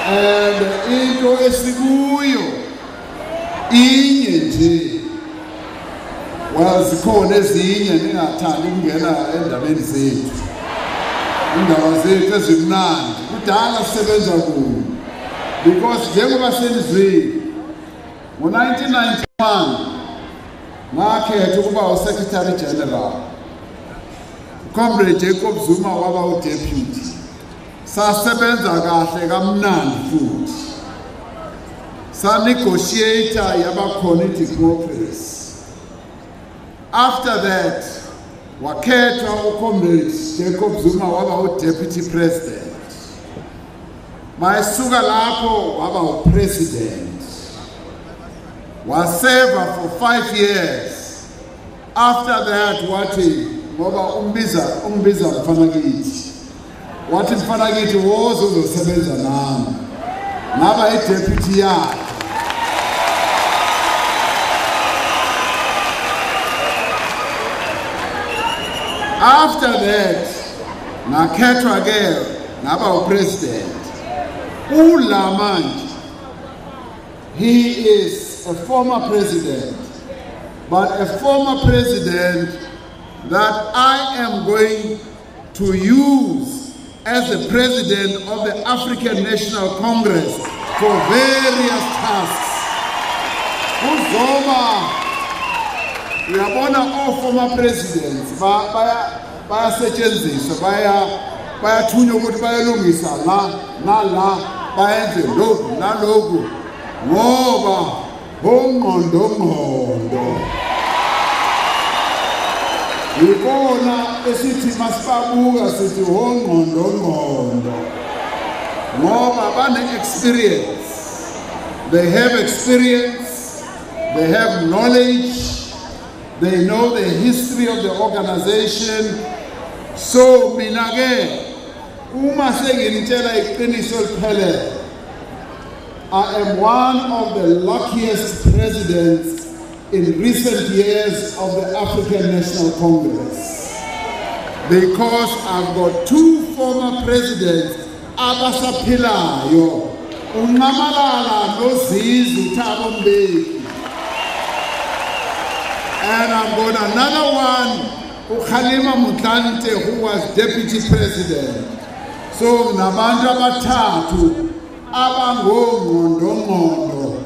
And into esikuyo inye nje wazikhona ezinye ningathandi ukungena endabeni zethu indaba zethu ezimnandi kudala sisebenza kuyo because njengoba senizwile ngo-1991 ngakhetha ukuba uSecretary General Comrade Jacob Zuma waba uDeputy sasebenza kahle kamnandi futhi sa-negotiate yabakhona i-democracy. After that wakhethwa uComrade Jacob Zuma waba uDeputy President mayisuka lapho waba uPresident waseva for 5 years. After that wathi ngoba umbiza mfana kithi wathi mfana kithi wozo uzosebenza nami ngaba iDeputy yakhe. After that ngakhethwa ke ngaba uPresident ulamanje. He is a former president, but a former president that I am going to use as the president of the African National Congress for various tasks. Uzoma, uyabona all former presidents bayasetshenziswa bayathunywa ukuthi bayalungisa la nala bayenze lokhu nalokhu ngoba ngqondo yikona esithi masibabuka sithi ngqondo ngoba bane-experience. They have experience, they have knowledge, they know the history of the organization. So mina ke uma senginitshela iqiniso liphelele, I am one of the luckiest presidents in recent years of the African National Congress, because I've got 2 former presidents abasaphilayo, uNqamalala noZizi Thabo Mbeki, and I've got another one, uKhalima Motlanthe, who was deputy president. So nabantu abathathu abangongqondo,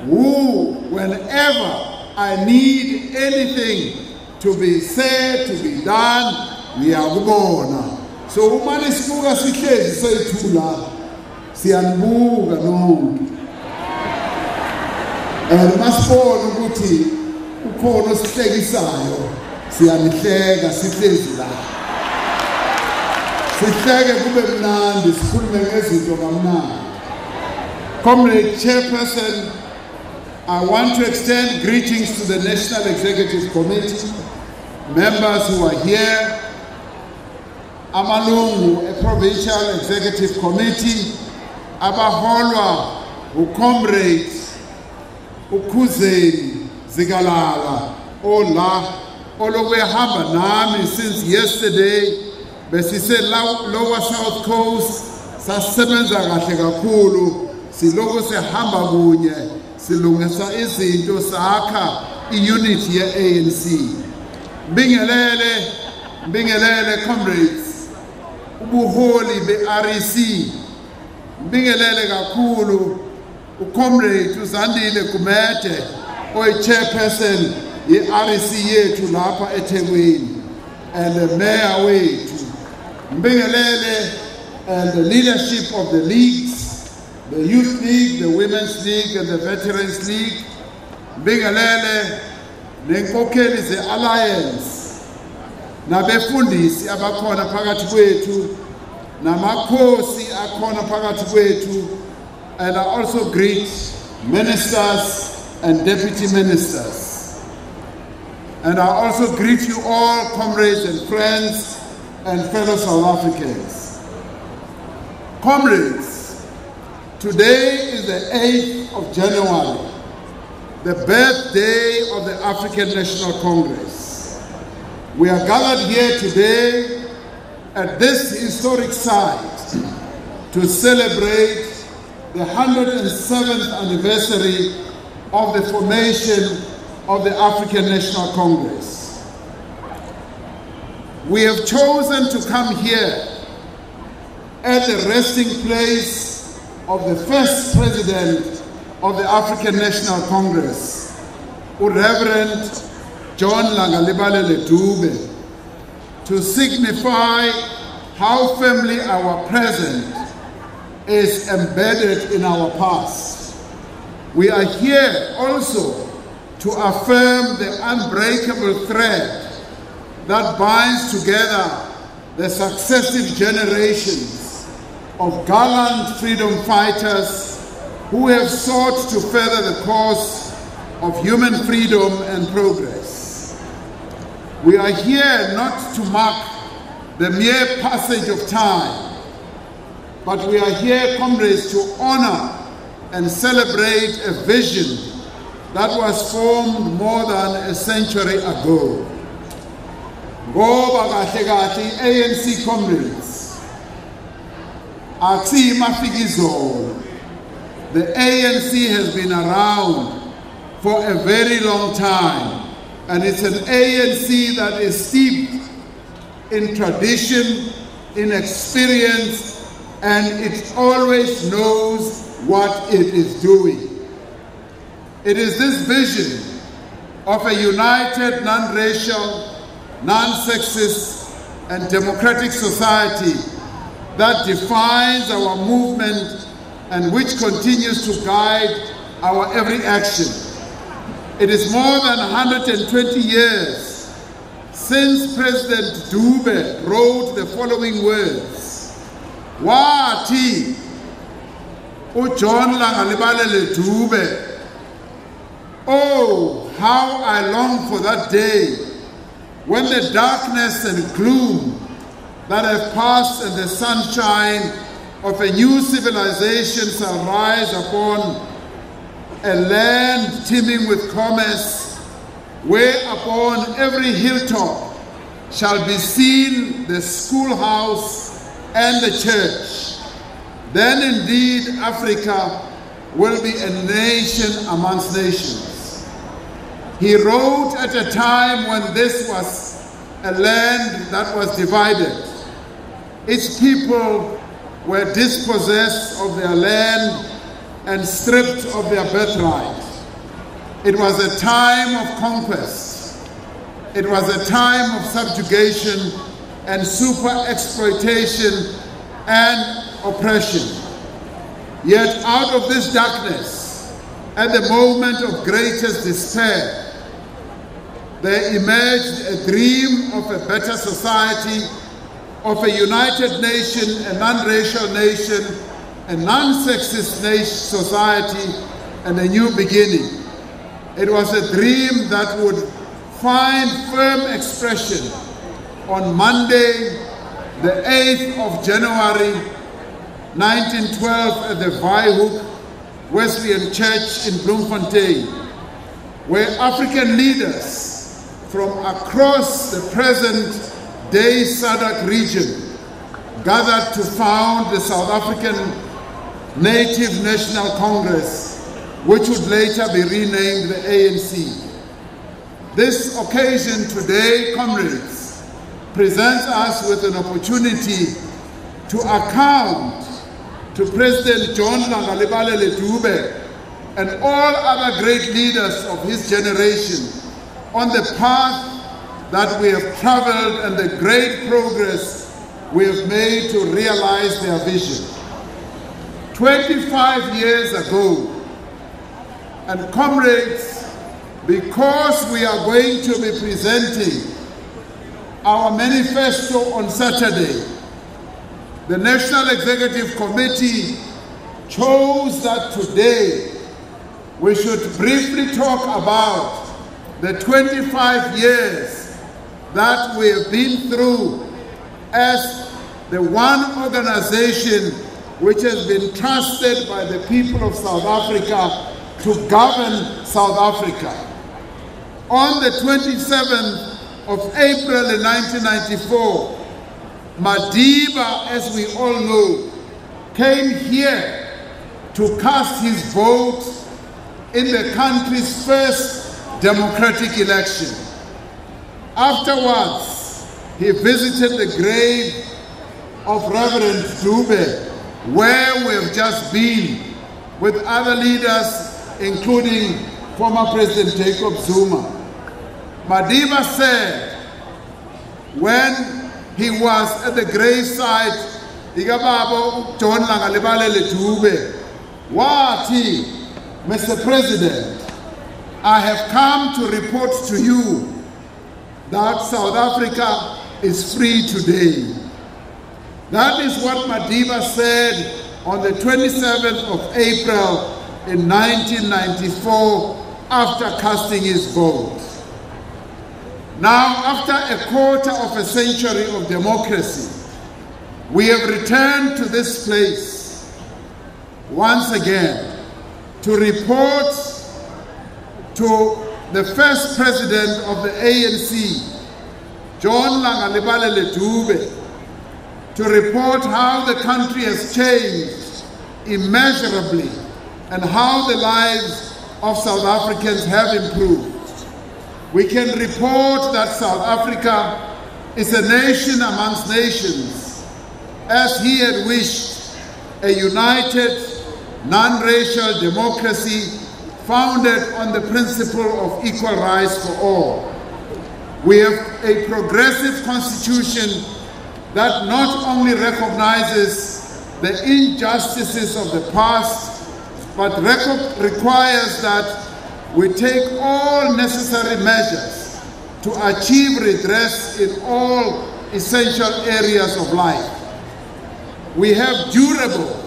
who whenever I need anything to be said, to be done, ngiyakubona. So uma nisibuka sihlezi soyithula siyanibuka nonke. And masibona ukuthi ukhona osihlekisayo siyanihleka sihlezi la. Sihleke kube mnandi sikhulume ngezinto kamnandi. Comrade Chairperson, I want to extend greetings to the National Executive Committee, members who are here, amalungu a Provincial Executive Committee, abaholwa uComrade uKhuzeni Zikalala, ola olobehamba nami since yesterday. Besise Lower South Coast sasebenza kahle kakhulu, siloko sihamba kunye silungisa izinto sakha iunity ye-ANC. Mbingelele comrades, ubuholi be-REC, mbingelele kakhulu uComrade uZandile Gumede oyi-chairperson ye-REC yethu lapha eThekwini, and the mayor wethu. Mbingelele and the leadership of the leagues, the Youth League, the Women's League, and the Veterans League. Mbingelele nenkokheli ze-Alliance, nabefundisi abakhona phakathi kwethu, namakhosi akhona phakathi kwethu, and I also greet ministers and deputy ministers. And I also greet you all, comrades and friends and fellow South Africans. Comrades, today is the 8th of January, the birthday of the African National Congress. We are gathered here today at this historic site to celebrate the 107th anniversary of the formation of the African National Congress. We have chosen to come here at the resting place of the first president of the African National Congress, Reverend John Langalibalele Dube, to signify how firmly our present is embedded in our past. We are here also to affirm the unbreakable thread that binds together the successive generations of gallant freedom fighters who have sought to further the cause of human freedom and progress. We are here not to mark the mere passage of time, but we are here, comrades, to honor and celebrate a vision that was formed more than a century ago. Ngoba kahle kahle ANC comrades, akusiyo mafikizolo. The ANC has been around for a very long time, and it's an ANC that is steeped in tradition, in experience, and it always knows what it is doing. It is this vision of a united, non-racial, non-sexist, and democratic society that defines our movement and which continues to guide our every action. It is more than 120 years since President Dube wrote the following words. Wathi uJohn Langalibalele Dube, oh, how I long for that day when the darkness and gloom that have passed and the sunshine of a new civilization shall rise upon a land teeming with commerce, where upon every hilltop shall be seen the schoolhouse and the church. Then indeed Africa will be a nation amongst nations. He wrote at a time when this was a land that was divided. Its people were dispossessed of their land and stripped of their birthright. It was a time of conquest. It was a time of subjugation and super-exploitation and oppression. Yet out of this darkness, at the moment of greatest despair, there emerged a dream of a better society, of a united nation, a non-racial nation, a non-sexist society, and a new beginning. It was a dream that would find firm expression on Monday, the 8th of January, 1912 at the Vryhoek Wesleyan Church in Bloemfontein, where African leaders from across the present-day SADC region gathered to found the South African Native National Congress, which would later be renamed the ANC. This occasion today, comrades, presents us with an opportunity to account to President John Langalibalele Dube and all other great leaders of his generation on the path that we have traveled and the great progress we have made to realize their vision. 25 years ago, and comrades, because we are going to be presenting our manifesto on Saturday, the National Executive Committee chose that today we should briefly talk about the 25 years that we have been through as the one organization which has been trusted by the people of South Africa to govern South Africa. On the 27th of April in 1994, Madiba, as we all know, came here to cast his vote in the country's first democratic election. Afterwards, he visited the grave of Reverend Dube, where we have just been with other leaders, including former President Jacob Zuma. Madiba said when he was at the gravesite, John Langalibalele Dube, Wati, Mr. President, I have come to report to you that South Africa is free today. That is what Madiba said on the 27th of April in 1994 after casting his vote. Now, after a quarter of a century of democracy, we have returned to this place once again to report to the first president of the ANC, John Langalibalele Dube, to report how the country has changed immeasurably and how the lives of South Africans have improved. We can report that South Africa is a nation amongst nations, as he had wished, a united, non-racial democracy founded on the principle of equal rights for all. We have a progressive constitution that not only recognizes the injustices of the past, but requires that we take all necessary measures to achieve redress in all essential areas of life. We have durable,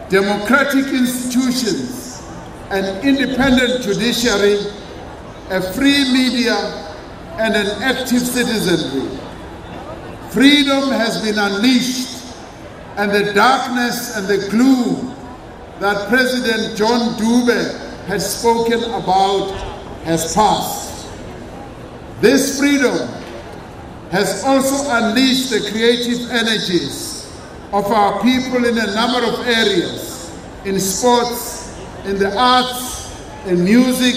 democratic institutions, an independent judiciary, a free media, and an active citizenry. Freedom has been unleashed, and the darkness and the gloom that President John Dube had spoken about has passed. This freedom has also unleashed the creative energies of our people in a number of areas, in sports, in the arts, in music,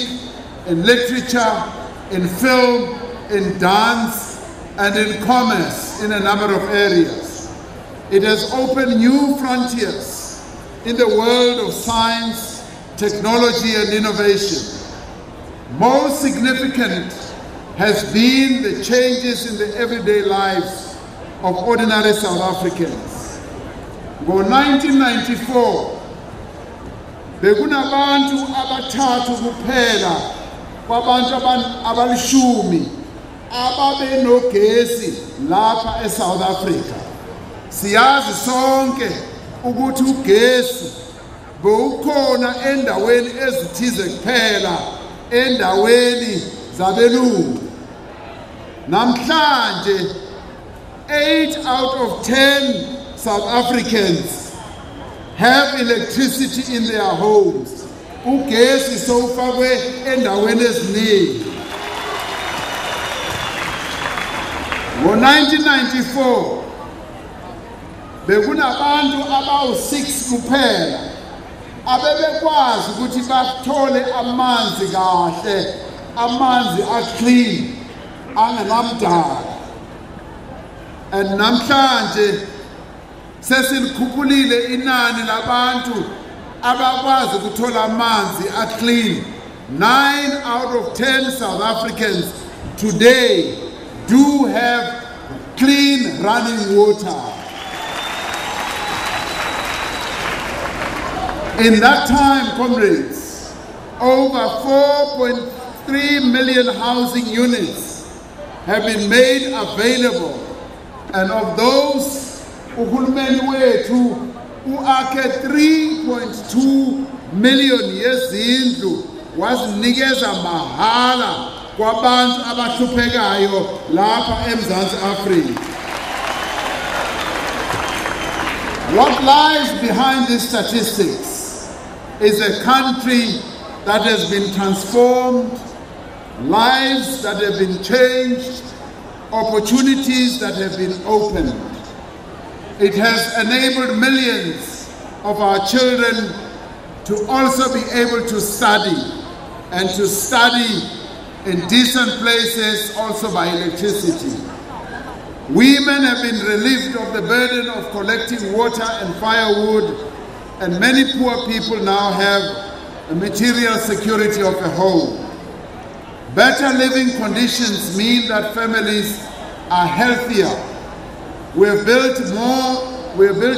in literature, in film, in dance, and in commerce in a number of areas. It has opened new frontiers in the world of science, technology, and innovation. Most significant has been the changes in the everyday lives of ordinary South Africans. Ngo-1994, bekunabantu abathathu kuphela kwabantu abalishumi ababenogesi lapha eSouth Africa. Siyazi sonke ukuthi ugesi bowukhona endaweni ezithize kuphela, endaweni zabelungu. Namhlanje 8 out of 10 South Africans have electricity in their homes. Ugesi sowufakwe endaweni eziningi. Ngo-1994 bekunabantu abawu-6 kuphela abebekwazi ukuthi bathole amanzi kahle, amanzi aclean, angenamdaka. And namhlanje sesilikhuphulile inani labantu abakwazi ukuthola amanzi aclean. 9 out of 10 South Africans today do have clean running water. In that time, comrades, over 4.3 million housing units have been made available, and of those, uhulumeni wethu uakhe 3.2 million yezindlu wazinikeza mahala kwabantu abahluphekayo lapha eMzansi Afrika. What lies behind these statistics is a country that has been transformed, lives that have been changed, opportunities that have been opened. It has enabled millions of our children to also be able to study, and to study in decent places also by electricity. Women have been relieved of the burden of collecting water and firewood, and many poor people now have a material security of a home. Better living conditions mean that families are healthier. We have built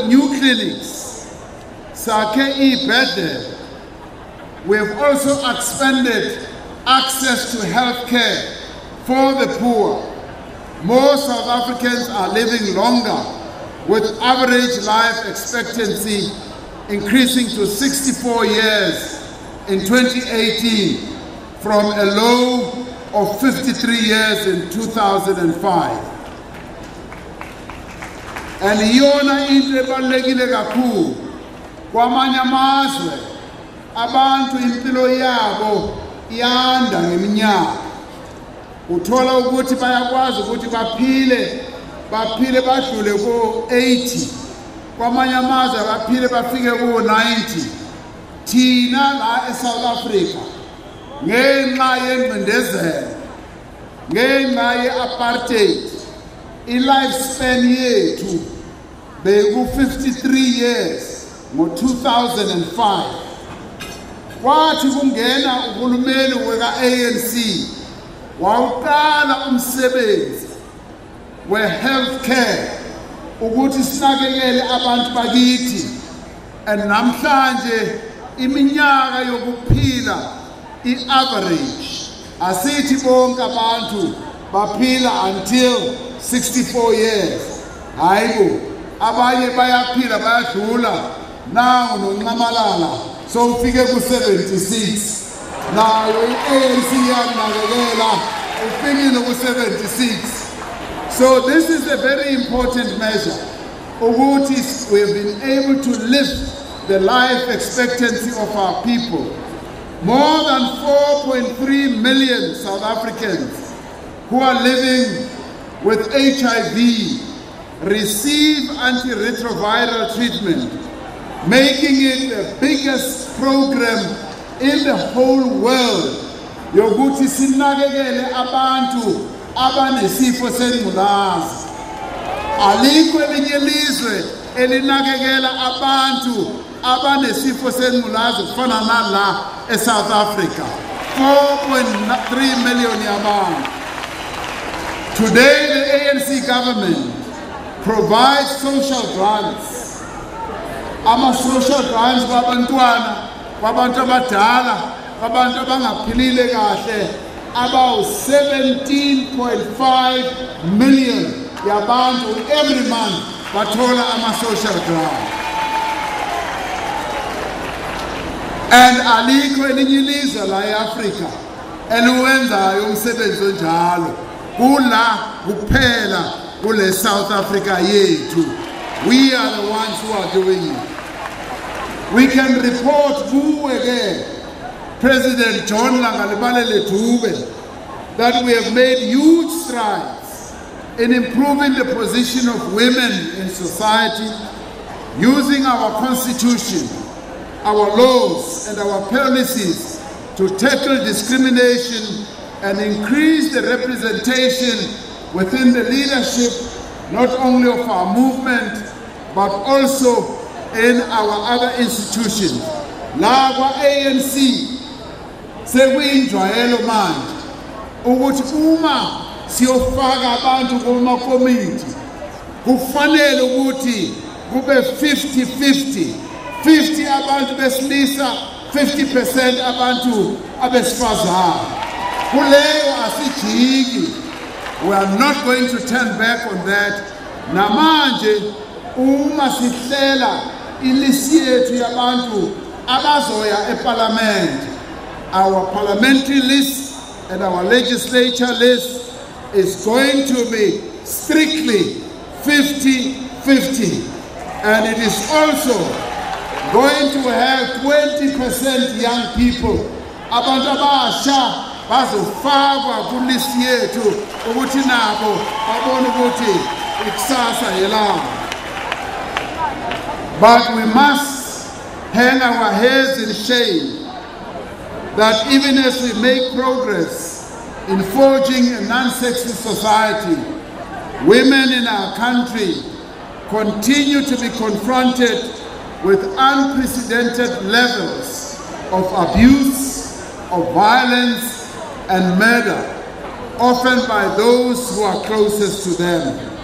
new clinics. We have also expanded access to health care for the poor. More South Africans are living longer, with average life expectancy increasing to 64 years in 2018 from a low of 53 years in 2005. And iyona into ebalulekile kakhulu kwamanye amazwe abantu impilo yabo iyanda ngeminyaka. Uthola ukuthi bayakwazi ukuthi baphile badlule ko-80, kwamanye amazwe baphile bafike ko-90. Thina la eSouth Africa ngenxa yengcindezelo, ngenxa ye-apartheid, i-lifespan yethu beku-53 years ngo-2005. Kwathi kungena uhulumeni weka-ANC wawuqala umsebenzi we-health care ukuthi sinakekele abantu bakithi, and namhlanje iminyaka yokuphila i-average asithi bonke abantu baphila until 64 years. Hayibo, abanye bayaphila bayadlula nawo nonqamalala so ufike ku-76. Nayo i-ANC yanakekela ufikile ku-76. So this is a very important measure. Ukuthi we have been able to lift the life expectancy of our people. More than 4.3 million South Africans who are living with HIV receive antiretroviral treatment, making it the biggest program in the whole world. Yokuthi sinakekele abantu abanesifo sengculazi. Alikho elinye ilizwe elinakekela abantu abanesifo sengculazi kufana nala eSouth Africa. 4.3 million yabantu. Today the ANC government provides social grants. Ama-social grants kwabantwana, kwabantu abadala, kwabantu abangaphilile kahle, about 17.5 million yabantu every month bathola ama-social grants. And alikho elinye ilizwe la eAfrika eliwenzayo umsebenzi onjalo. Kula kuphela kule South Africa yethu. We are the ones who are doing it. We can report kuwe President John Langalibalele Dube that we have made huge strides in improving the position of women in society, using our constitution, our laws and our policies to tackle discrimination and increase the representation within the leadership not only of our movement but also in our other institutions. La kwa-ANC sekuyinjwayelo manje ukuthi uma siyofaka abantu kuma-committee kufanele ukuthi kube 50-50. 50 abantu besilisa, 50% abantu abesifazane. Kuleyo asijiki. We are not going to turn back on that. Namanje uma sihlela ilisi yethu yabantu abazoya eParliament, our parliamentary list and our legislature list is going to be strictly 50-50. And it is also going to have 20% young people. Abantu abasha bazofakwa kulisi yethu ukuthi nabo babone ukuthi ikusasa yelanga. But we must hang our heads in shame that even as we make progress in forging a non-sexist society, women in our country continue to be confronted with unprecedented levels of abuse, of violence, and murder, often by those who are closest to them.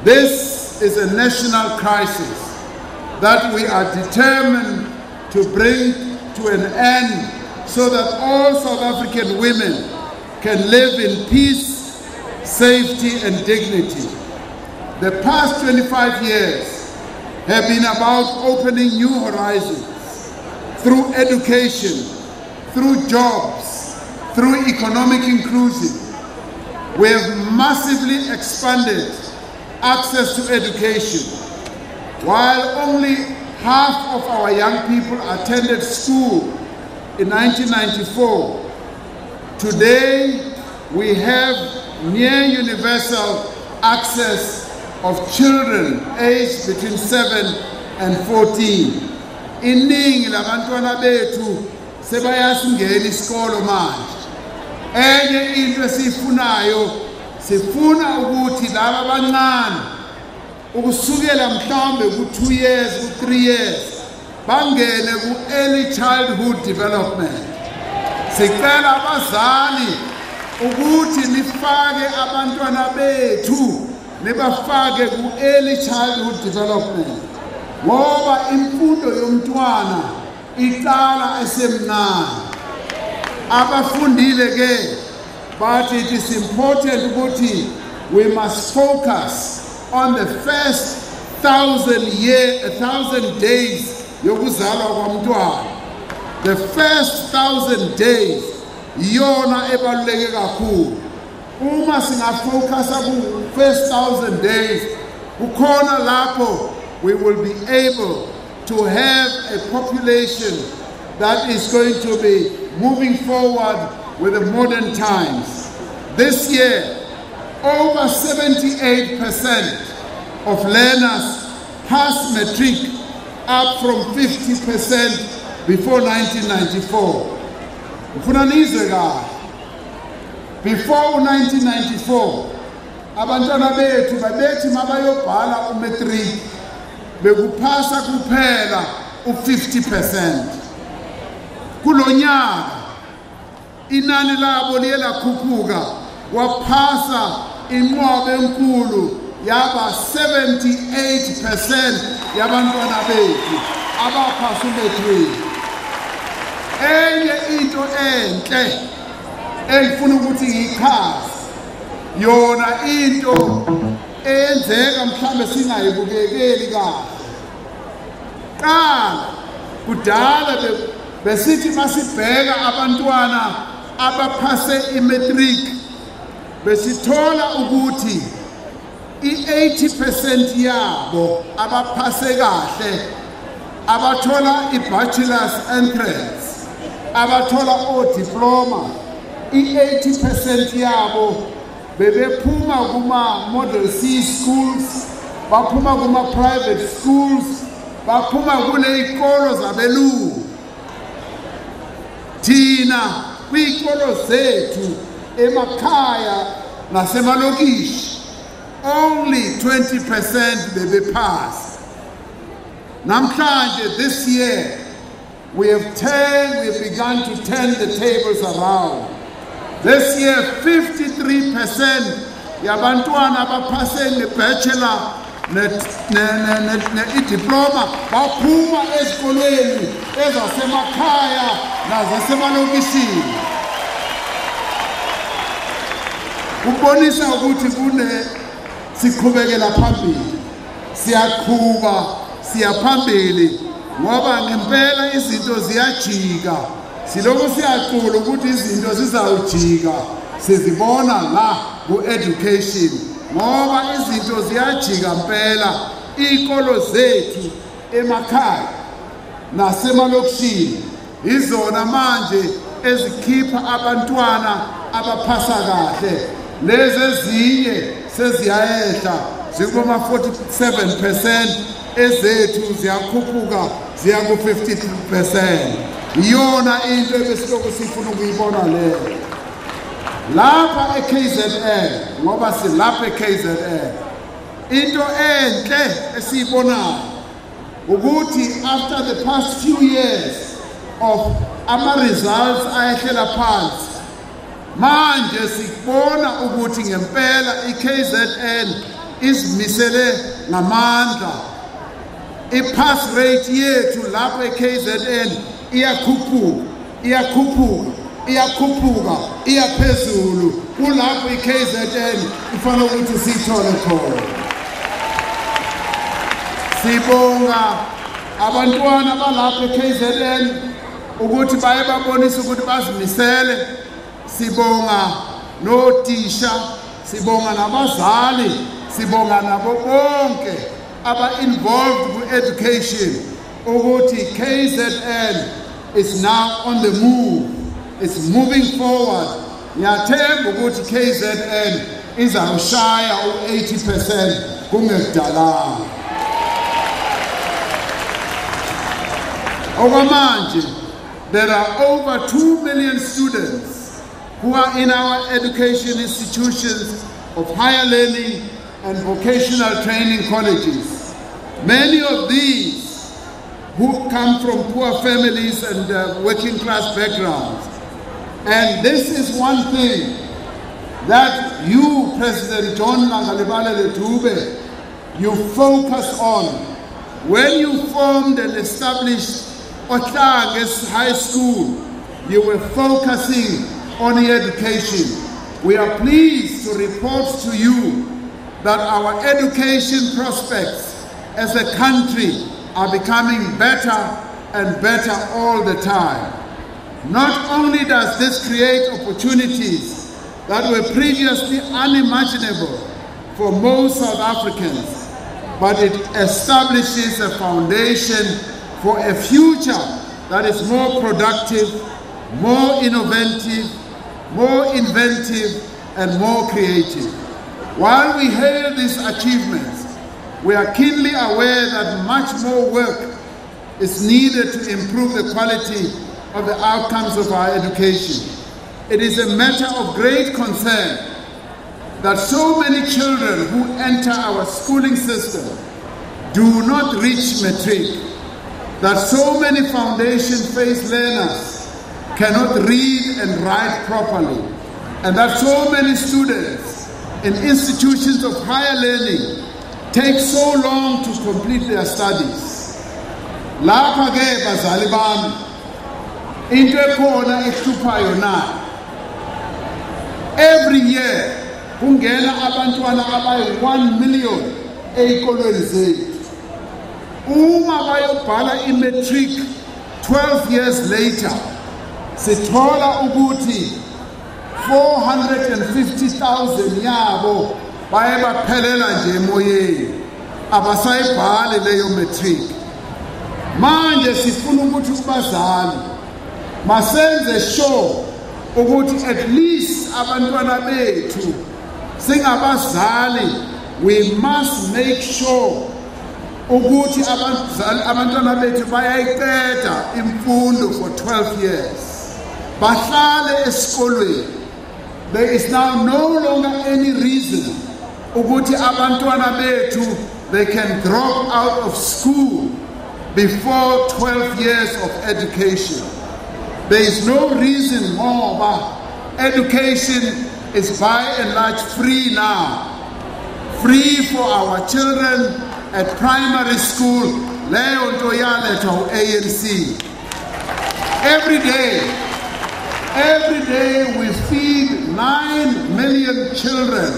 This is a national crisis that we are determined to bring to an end so that all South African women can live in peace, safety, and dignity. The past 25 years have been about opening new horizons through education, through jobs, through economic inclusion. We have massively expanded access to education. While only half of our young people attended school in 1994, today we have near universal access of children aged between 7 and 14. Iningi labantwana bethu sebayasingena isikolo manje. Enye into esifunayo, sifuna ukuthi laba abancane ukusukela mhlambe ku2 years, ku3 years bangene ku early childhood development. Sicela abazali ukuthi nifake abantwana bethu nibafake ku early childhood development, ngoba imfundo yomntwana iqala esemncane. Abafundile ke but it is important ukuthi we must focus on the first 1,000 days yokuzalwa kwamntwana. The first 1,000 days iyona ebaluleke kakhulu. Uma singafocusa ku first 1,000 days, kukhona lapho we will be able to have a population that is going to be moving forward with the modern times. This year, over 78% of learners passed matric, up from 50% before 1994. Before 1994, abantwana bethu babethi mabayobhala umatric bekupasa kuphela u50%. Kulonyaka inani labo liye lakhuphuka, waphasa inqwaba enkulu yaba 78% yabantwana bethu abaphasa umatric. Enye into enhle engifuna ukuthi ngichaze yona into eyenzeka mhlambe singayibukekeli kahle. Qala kudala besithi masibheka abantwana abaphase imatric besithola ukuthi i80% yabo abaphase kahle abathola i-bachelor's entrance, abathola o-diploma, i80% yabo bebephuma kuma model C schools, baphuma kuma private schools, baphuma kule ikolo zabelungu. Thina kwikolo zethu emakhaya nasemalokishi only 20% bebepass. Namhlanje this year we have begun to turn the tables around. This year 53% yabantwana abaphase ne-bachelor ne-diploma baphuma ezikolweni ezasemakhaya nazasemalokishini. Kubonisa ukuthi kune siqhubekela phambili, siyaqhuba, siyaphambili, ngoba ngempela izinto ziyajika. Siloko siyaqhula ukuthi izinto zizawujika, sizibona la ku-education, ngoba izinto ziyajika mpela. Iy'kolo zethu emakhaya nasemalokishini izona manje ezikhipha abantwana abaphasa kahle. Lezi ezinye seziyayehla zikuma 47%, ezethu ziyakhuphuka ziya ku 52%. Iyona into ebesiloko sifuna ukuyibona leyo. Lapha eKZN ngoba silapha eKZN into enhle esiyibonayo ukuthi after the past few years of ama results ayehlela phansi manje sibona ukuthi ngempela iKZN isimisele ngamandla. I-pass rate yethu lapha eKZN iyakhuphuka iyaphezulu kulapho iKZN ifanele ukuthi sithole khona. Sibonga abantwana balapha eKZN ukuthi baye babonisa ukuthi bazimisele. Sibonga nothisha, sibonga nabazali, sibonga nabo bonke aba-involved ku-education ukuthi KZN is now on the move. It's moving forward. Ngiyathemba ukuthi KZN izawushaya u-80% kungekudalanga. Okwamanje, there are over 2 million students who are in our education institutions of higher learning and vocational training colleges. Many of these who come from poor families and working class backgrounds. And this is one thing that you, President John Langalibale Dube, you focus on. When you formed and established Otlanges High School, you were focusing on the education. We are pleased to report to you that our education prospects as a country are becoming better and better all the time. Not only does this create opportunities that were previously unimaginable for most South Africans, but it establishes a foundation for a future that is more productive, more innovative, more inventive, and more creative. While we hail these achievements, we are keenly aware that much more work is needed to improve the quality of the outcomes of our education. It is a matter of great concern that so many children who enter our schooling system do not reach matric, that so many foundation-phase learners cannot read and write properly, and that so many students in institutions of higher learning take so long to complete their studies. Lapha ke bazali bami into ekhona ehluphayo na. Every year kungena abantwana abayi 1 million ezikolweni zethu. Uma bayobhala i-matric 12 years later, sithola ukuthi 450,000 yabo baye baphelela nje emoyeni, abasayibhali leyo matric. Manje sifuna ukuthi kubazali masenze sure ukuthi at least abantwana bethu singabazali, we must make sure ukuthi abantwana bethu bayayiqeda imfundo for 12 years. Bahlale esikolweni. There is now no longer any reason ukuthi abantwana bethu they can drop out of school before 12 years of education. There is no reason more, but education is by and large free now. Free for our children at primary school. Leyo nto yalethwa u-ANC. Every day we feed 9 million children.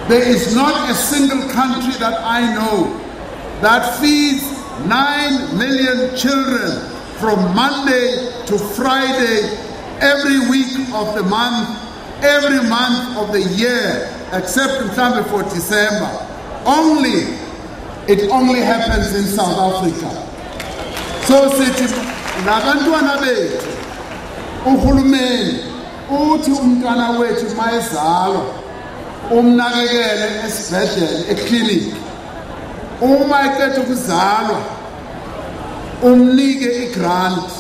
There is not a single country that I know that feeds 9 million children from Monday to Friday, every week of the month, every month of the year, except in time for December. It only happens in South Africa. So sithi labantwana bethu uhulumeni uthi umntwana wethu mayezalwa umnakekele esibhedlela, eclinic. uma eqeda ukuzalwa umnike igrant,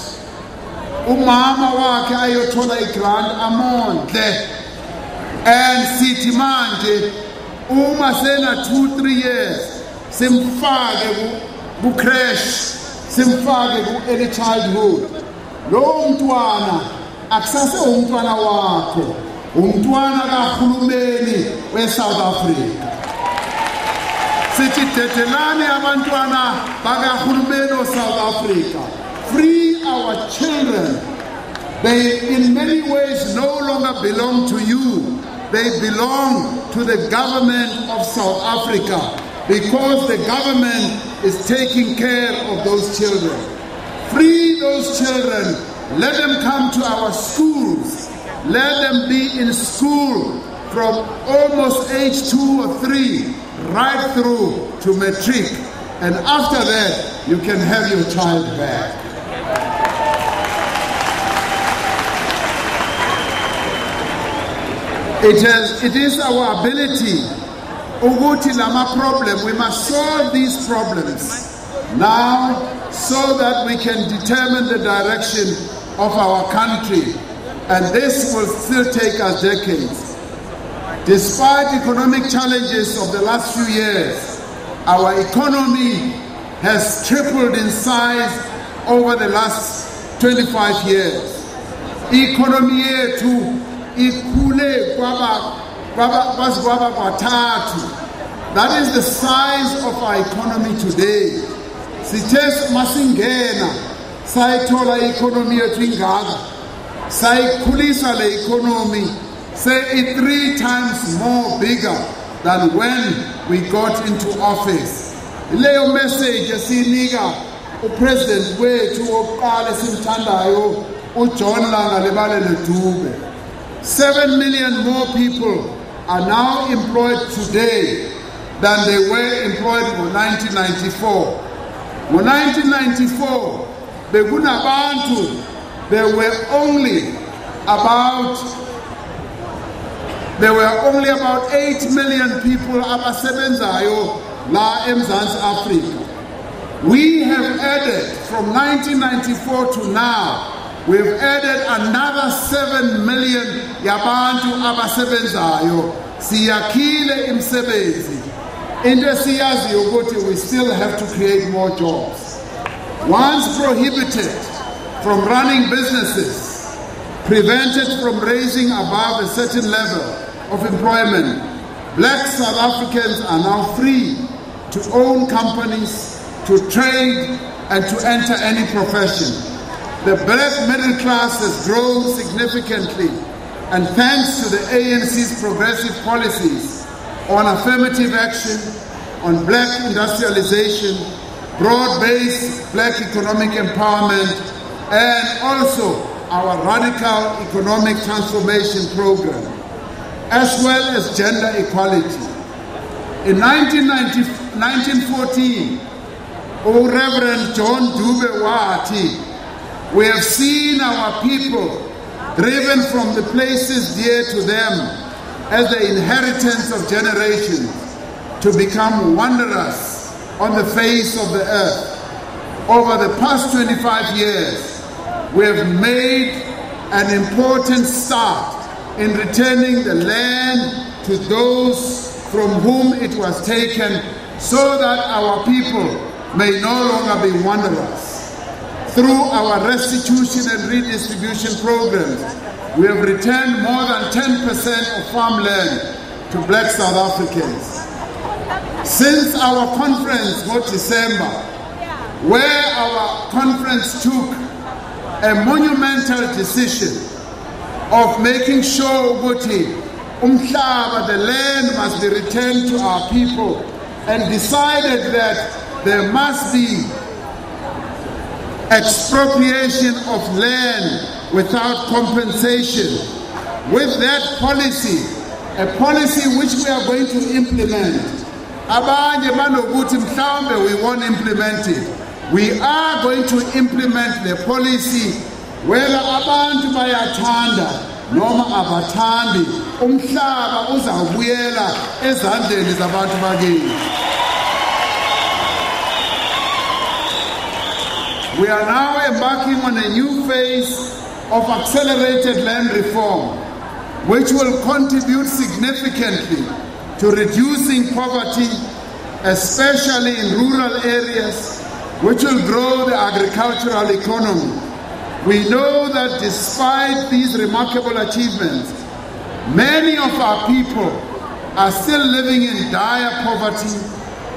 umama wakhe ayothola igrant amondle, and sithi manje uma sena 2-3 years simfake ku crash, simfake ku early childhood, lo mntwana akusase umntwana wakho, umntwana kahulumeni we-South Africa. Sithi dedelani abantwana bakahulumeni we-South Africa. Free our children. They in many ways no longer belong to you. They belong to the government of South Africa, because the government is taking care of those children. Free those children. Let them come to our schools. Let them be in school from almost age 2 or 3 right through to matric. And after that, you can have your child back. It is our ability, ukuthi lama problem, we must solve these problems now so that we can determine the direction of our country. And this will still take us decades. Despite economic challenges of the last few years, our economy has tripled in size over the last 25 years. Economy yetu ikhule kwaba kwathathu. That is the size of our economy today. Sithe masingena sayithola economy yethu ingaka, sayikhulisa le economy, say it 3 times more bigger than when we got into office. Leyo message esinika upresident wethu oqala simthandayo uJohn Langa Lebalele Dube. 7 million more people are now employed today than they were employed in 1994. In 1994, bekunabantu, there were only about 8 million people abasebenzayo la eMzansi Africa. We have added from 1994 to now, we've added another 7 million yabantu abasebenzayo. Siyakhile imsebenzi. Into siyaziyo ukuthi we still have to create more jobs. Once prohibited from running businesses, prevented from raising above a certain level of employment, black South Africans are now free to own companies, to trade, and to enter any profession. The black middle class has grown significantly, and thanks to the ANC's progressive policies on affirmative action, on black industrialization, broad-based black economic empowerment, and also our radical economic transformation program, as well as gender equality. In 1914, Reverend John Dube Wati, we have seen our people driven from the places dear to them as the inheritance of generations to become wanderers on the face of the earth. Over the past 25 years, we have made an important start in returning the land to those from whom it was taken, so that our people may no longer be wanderers. Through our restitution and redistribution programs, we have returned more than 10% of farmland to black South Africans. Since our conference in December, where our conference took a monumental decision of making sure that the land must be returned to our people, and decided that there must be expropriation of land without compensation. With that policy, a policy which we are going to implement, we won't implement it. We are going to implement the policy whether abantu bayathanda noma abathandi, umhlaba uzawubuyela ezandleni zabantu bakithi. we are now embarking on a new phase of accelerated land reform, which will contribute significantly to reducing poverty, especially in rural areas, which will grow the agricultural economy. We know that despite these remarkable achievements, many of our people are still living in dire poverty,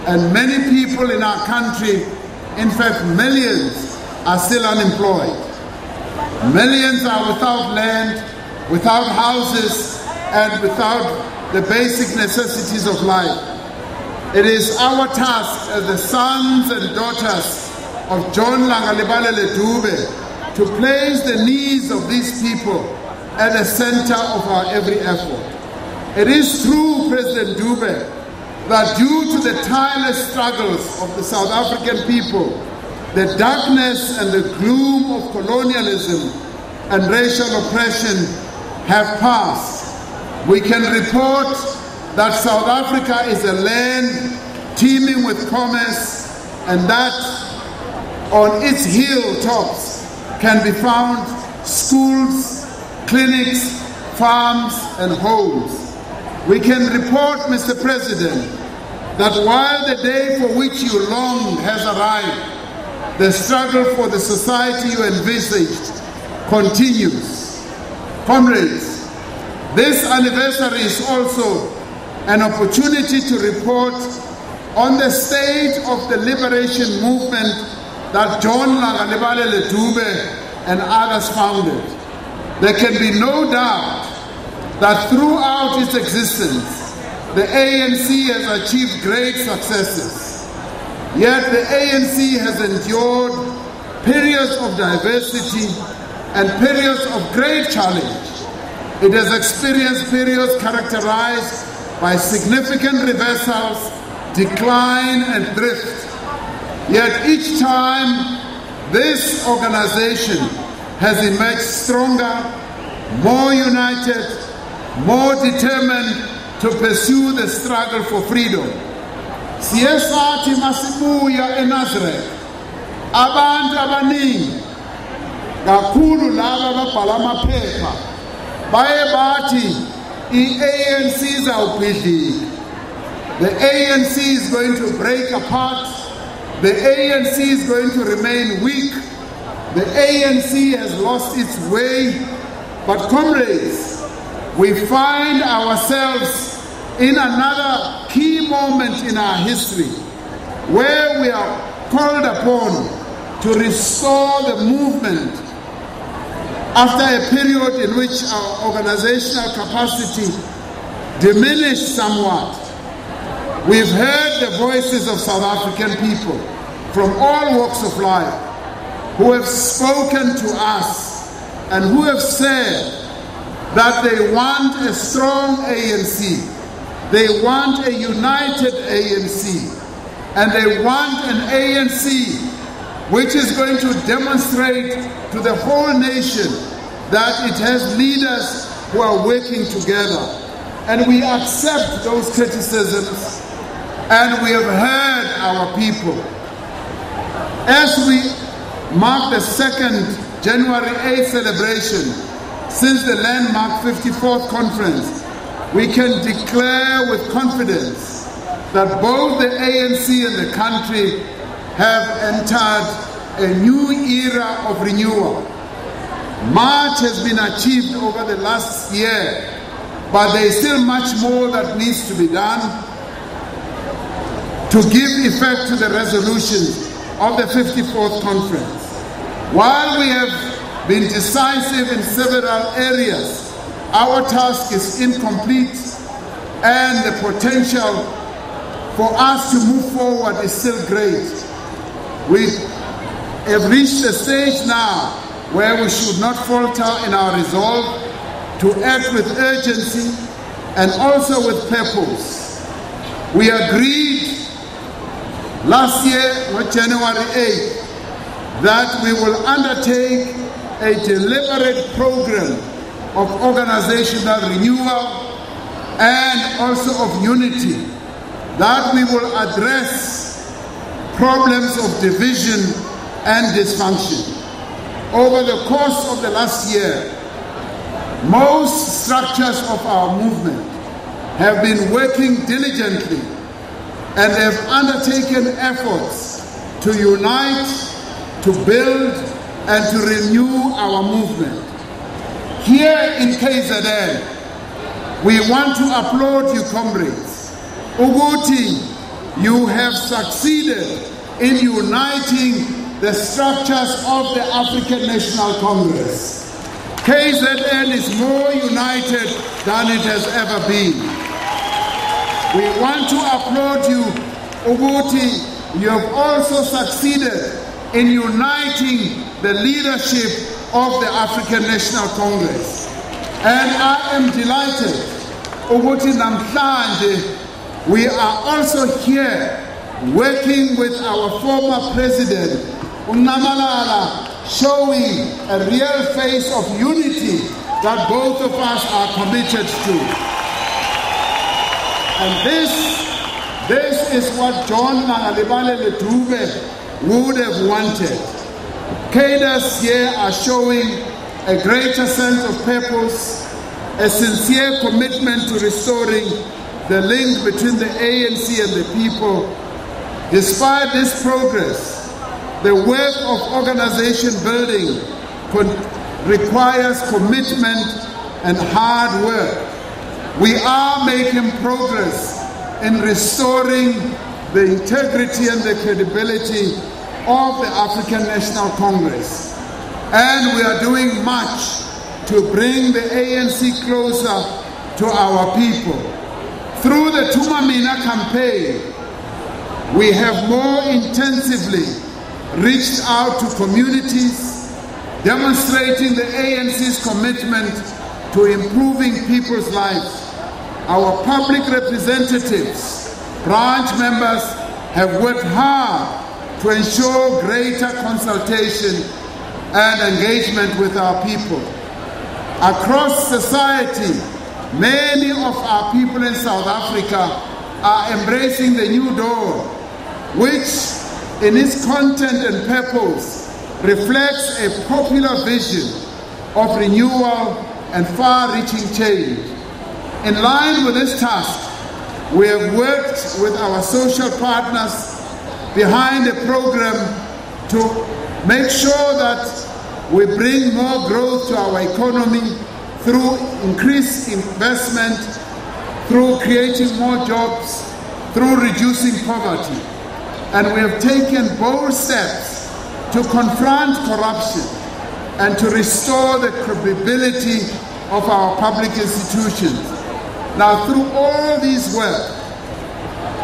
and many people in our country, in fact millions, are still unemployed. Millions are without land, without houses, and without the basic necessities of life. It is our task as the sons and daughters of John Langalibalele Dube to place the needs of these people at the center of our every effort. It is true, President Dube, that due to the tireless struggles of the South African people, the darkness and the gloom of colonialism and racial oppression have passed. We can report that South Africa is a land teeming with commerce, and that on its hilltops can be found schools, clinics, farms, and homes. We can report, Mr. President, that while the day for which you longed has arrived, the struggle for the society you envisaged continues. Comrades, this anniversary is also an opportunity to report on the state of the liberation movement that John Langalibalele Dube and others founded. There can be no doubt that throughout its existence, the ANC has achieved great successes. Yet the ANC has endured periods of diversity and periods of great challenge. It has experienced periods characterized by significant reversals, decline, and drift. Yet each time, this organization has emerged stronger, more united, more determined to pursue the struggle for freedom. Siyasathi masibuya eNazareth, abantu abaningi kakhulu laba ababhala amaphepha baye bathi i-ANC izawubhidlika. The ANC is going to break apart. The ANC is going to remain weak. The ANC has lost its way. But comrades, we find ourselves in another key moment in our history where we are called upon to restore the movement after a period in which our organizational capacity diminished somewhat. We've heard the voices of South African people from all walks of life who have spoken to us and who have said that they want a strong ANC, they want a united ANC, and they want an ANC which is going to demonstrate to the whole nation that it has leaders who are working together. And we accept those criticisms, and we have heard our people. As we mark the second January 8th celebration since the landmark 54th conference, we can declare with confidence that both the ANC and the country have entered a new era of renewal. Much has been achieved over the last year, but there is still much more that needs to be done to give effect to the resolutions of the 54th conference. While we have been decisive in several areas, our task is incomplete, and the potential for us to move forward is still great. We have reached a stage now where we should not falter in our resolve to act with urgency and also with purpose. We agreed last year, on January 8th, that we will undertake a deliberate program of organizational renewal and also of unity, that we will address problems of division and dysfunction. Over the course of the last year, most structures of our movement have been working diligently and have undertaken efforts to unite, to build, and to renew our movement. Here in KZN, we want to applaud you, comrades. Uguti, you have succeeded in uniting the structures of the African National Congress. KZN is more united than it has ever been. We want to applaud you, Uguti. You have also succeeded in uniting the leadership of the African National Congress. And I am delighted, Uguti namhlanje, we are also here working with our former president, Unamalala, showing a real face of unity that both of us are committed to. And this is what John Nangalibale Ledube would have wanted. Cadres here are showing a greater sense of purpose, a sincere commitment to restoring the link between the ANC and the people. Despite this progress, the work of organization building requires commitment and hard work. We are making progress in restoring the integrity and the credibility of the African National Congress. And we are doing much to bring the ANC closer to our people. Through the Tumamina campaign, we have more intensively reached out to communities, demonstrating the ANC's commitment to improving people's lives. Our public representatives, branch members, have worked hard to ensure greater consultation and engagement with our people. Across society, many of our people in South Africa are embracing the new dawn, which in its content and purpose reflects a popular vision of renewal and far-reaching change. In line with this task, we have worked with our social partners behind a program to make sure that we bring more growth to our economy through increased investment, through creating more jobs, through reducing poverty. And we have taken bold steps to confront corruption and to restore the credibility of our public institutions. Now, through all these work,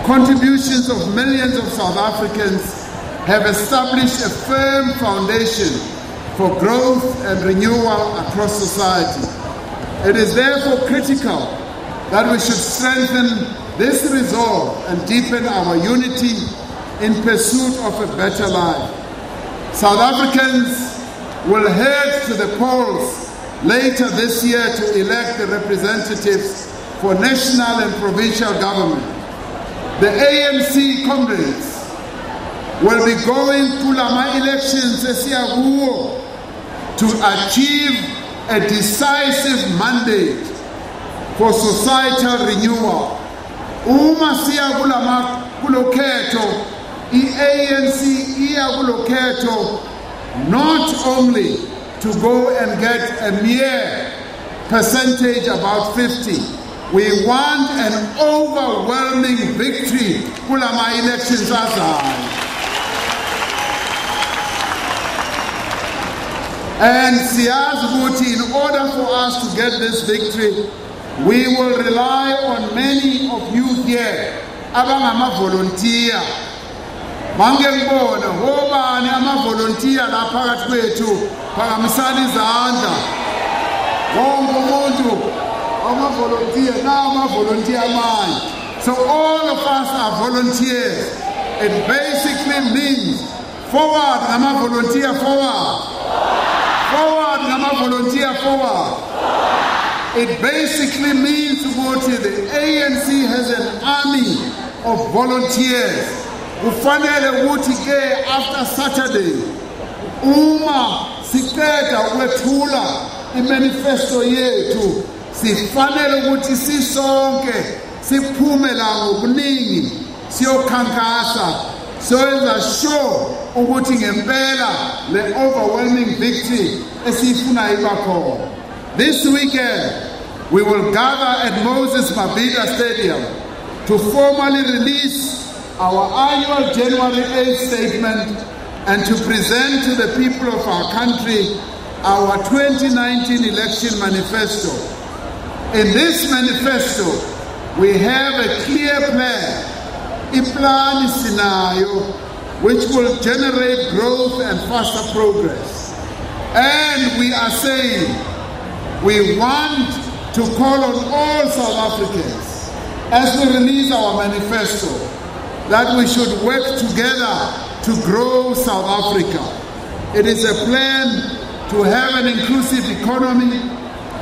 contributions of millions of South Africans have established a firm foundation for growth and renewal across society. It is therefore critical that we should strengthen this resolve and deepen our unity in pursuit of a better life. South Africans will head to the polls later this year to elect the representatives for national and provincial government. The ANC comrades will be going to Lama elections this year to achieve a decisive mandate for societal renewal. Uma siya kulokheto, ANC iya kulokheto, not only to go and get a mere percentage, about 50. We want an overwhelming victory kulama elections azayo. And siyazi ukuthi in order for us to get this victory, we will rely on many of you here abangama volunteer. Mangembona hobani ama volunteer la phakathi kwethu phakamisana izandla. Wonke umuntu ama volunteer na ama volunteer manje. So all of us are volunteers. It basically means forward ama volunteer forward. Forward nama volunteer forward. It basically means what the ANC has an army of volunteers. Ufanele ukuthi ke after Saturday uma siqeda ukwethula imanifesto yethu sifanele ukuthi sisonke siphume la ngobuningi siyokhankasa siyenza sure ukuthi ngempela le overwhelming victory esifuna iba khona. This weekend we will gather at Moses Mabhida Stadium to formally release our annual January 8th statement and to present to the people of our country our 2019 election manifesto. In this manifesto, we have a clear plan, a plan scenario which will generate growth and faster progress. And we are saying we want to call on all South Africans as we release our manifesto that we should work together to grow South Africa. It is a plan to have an inclusive economy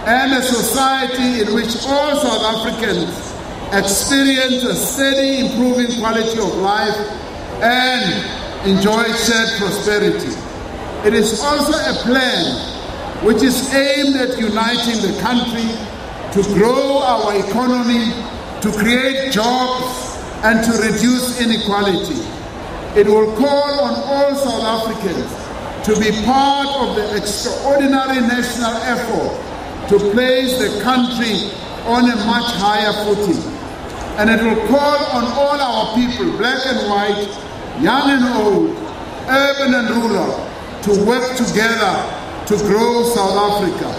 and a society in which all South Africans experience a steady improving quality of life and enjoy shared prosperity. It is also a plan which is aimed at uniting the country, to grow our economy, to create jobs, and to reduce inequality. It will call on all South Africans to be part of the extraordinary national effort to place the country on a much higher footing. And it will call on all our people, black and white, young and old, urban and rural, to work together to grow South Africa.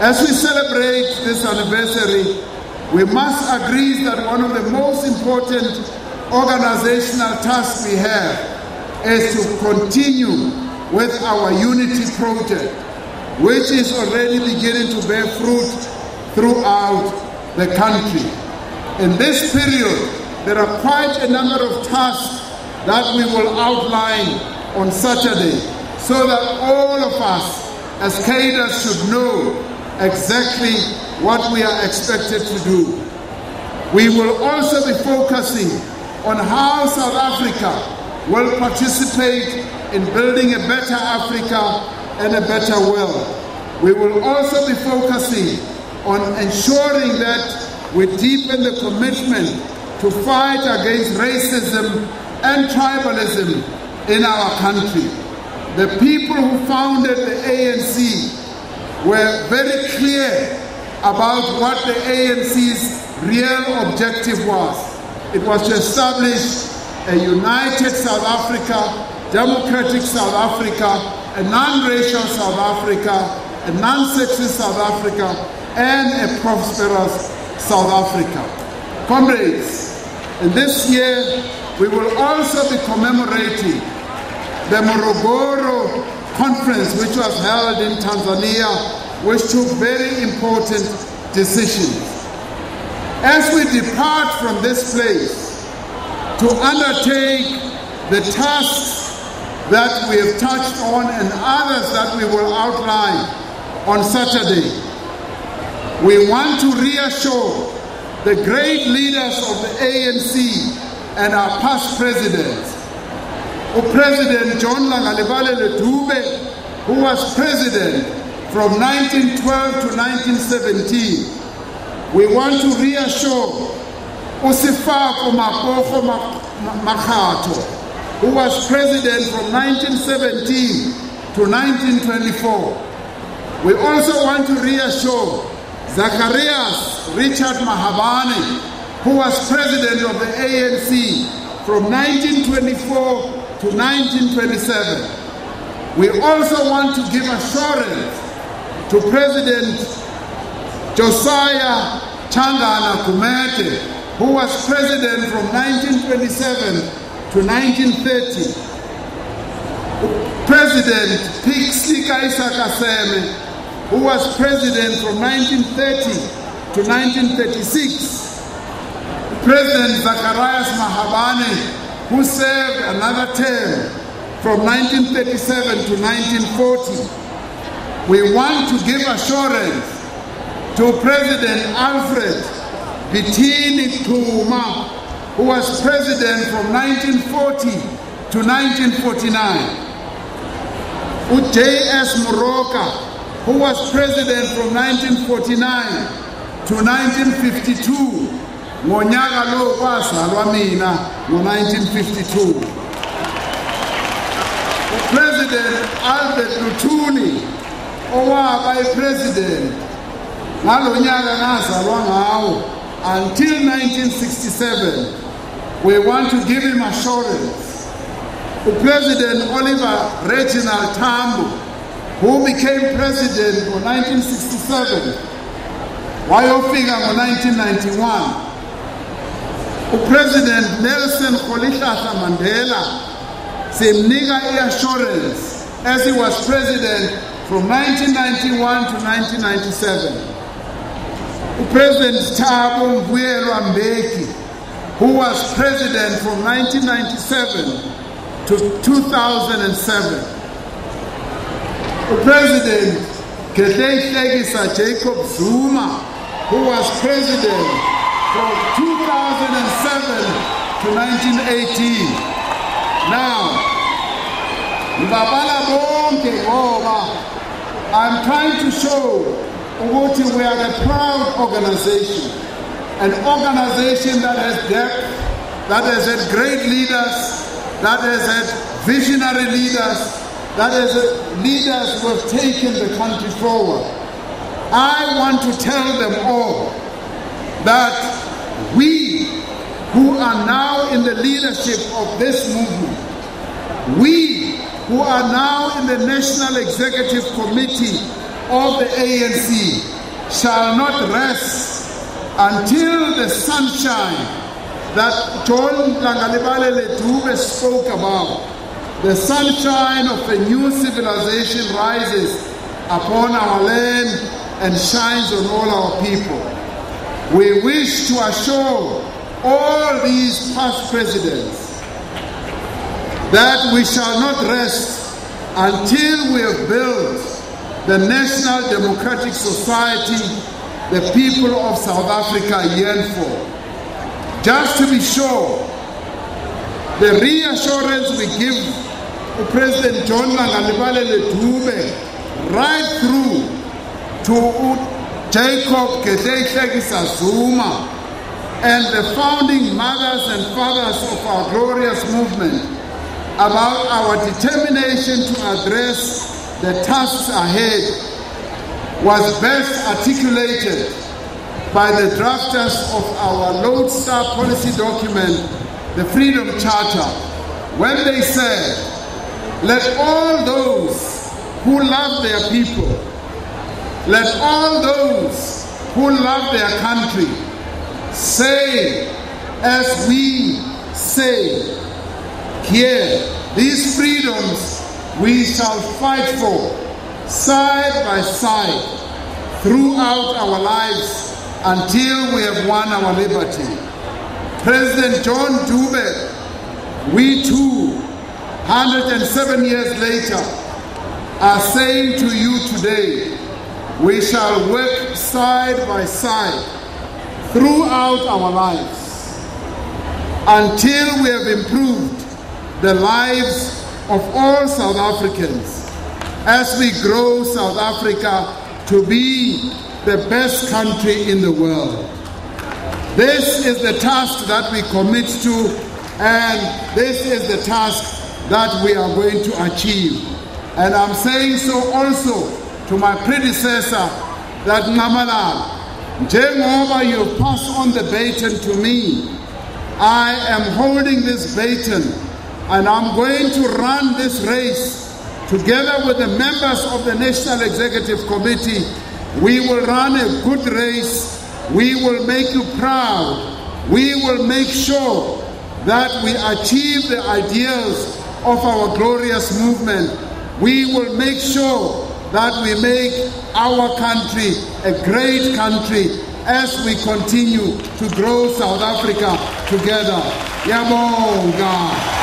As we celebrate this anniversary, we must agree that one of the most important organizational tasks we have is to continue with our unity project, which is already beginning to bear fruit throughout the country. In this period, there are quite a number of tasks that we will outline on Saturday, so that all of us as cadres should know exactly what we are expected to do. We will also be focusing on how South Africa will participate in building a better Africa and a better world. We will also be focusing on ensuring that we deepen the commitment to fight against racism and tribalism in our country. The people who founded the ANC were very clear about what the ANC's real objective was. It was to establish a united South Africa, democratic South Africa, a non-racial South Africa, a non-sexist South Africa, and a prosperous South Africa. Comrades, in this year, we will also be commemorating the Morogoro conference, which was held in Tanzania, which took very important decisions. As we depart from this place to undertake the tasks that we have touched on and others that we will outline on Saturday, we want to reassure the great leaders of the ANC and our past presidents. President John Langalibalele Dube, who was president from 1912 to 1917. We want to reassure Usifako Makoko Makhato, who was president from 1917 to 1924. We also want to reassure Zacharias Richard Mahabane, who was president of the ANC from 1924 to 1927. We also want to give assurance to President Josiah Changana Kumete, who was president from 1927 to 1930. President Pixika Isakaseme, who was president from 1930 to 1936. President Zacharias Mahabane, who served another term from 1937 to 1940. We want to give assurance to President Alfred Bitini Kuma, who was president from 1940 to 1949. J.S. Moroka, who was president from 1949 to 1952, ngonyaka lo kwazalwa mina ngo-1952. President Albert Luthuli, owaba president ngalo nyaka ngazalwa ngawo until 1967. We want to give him assurance. President Oliver Reginald Tambo, who became president in 1967, wayofika ngo-1991. President Nelson Rolihlahla Mandela simnika assurance as he was president from 1991 to 1997. President Thabo Mbuyelwa Mbeki, who was president from 1997 to 2007. President Jacob Zuma, who was president from 2007 to 1918. Now, I'm trying to show we are a proud organization, an organization that has depth, that has had great leaders, that has had visionary leaders, that has leaders who have taken the country forward. I want to tell them all that we who are now in the leadership of this movement, we who are now in the National Executive Committee of the ANC, shall not rest until the sunshine that John Langalibale Dube spoke about, the sunshine of a new civilization rises upon our land and shines on all our people. We wish to assure all these past presidents that we shall not rest until we have built the National Democratic Society the people of South Africa yearn for. Just to be sure, the reassurance we give to President John Langalibale Dube right through to Jacob Zuma and the founding mothers and fathers of our glorious movement about our determination to address the tasks ahead was best articulated by the drafters of our lodestar policy document, the Freedom Charter, when they said, let all those who love their people, let all those who love their country say as we say here, these freedoms we shall fight for side by side throughout our lives until we have won our liberty. President John Dube, we too, 107 years later, are saying to you today, we shall work side by side throughout our lives until we have improved the lives of all South Africans as we grow South Africa to be the best country in the world. This is the task that we commit to, and this is the task that we are going to achieve. And I'm saying so also to my predecessor, that Namalal, njengoba you pass on the baton to me, I am holding this baton and I'm going to run this race together with the members of the National Executive Committee. We will run a good race. We will make you proud. We will make sure that we achieve the ideals of our glorious movement. We will make sure that we make our country a great country as we continue to grow South Africa together. Yabonga.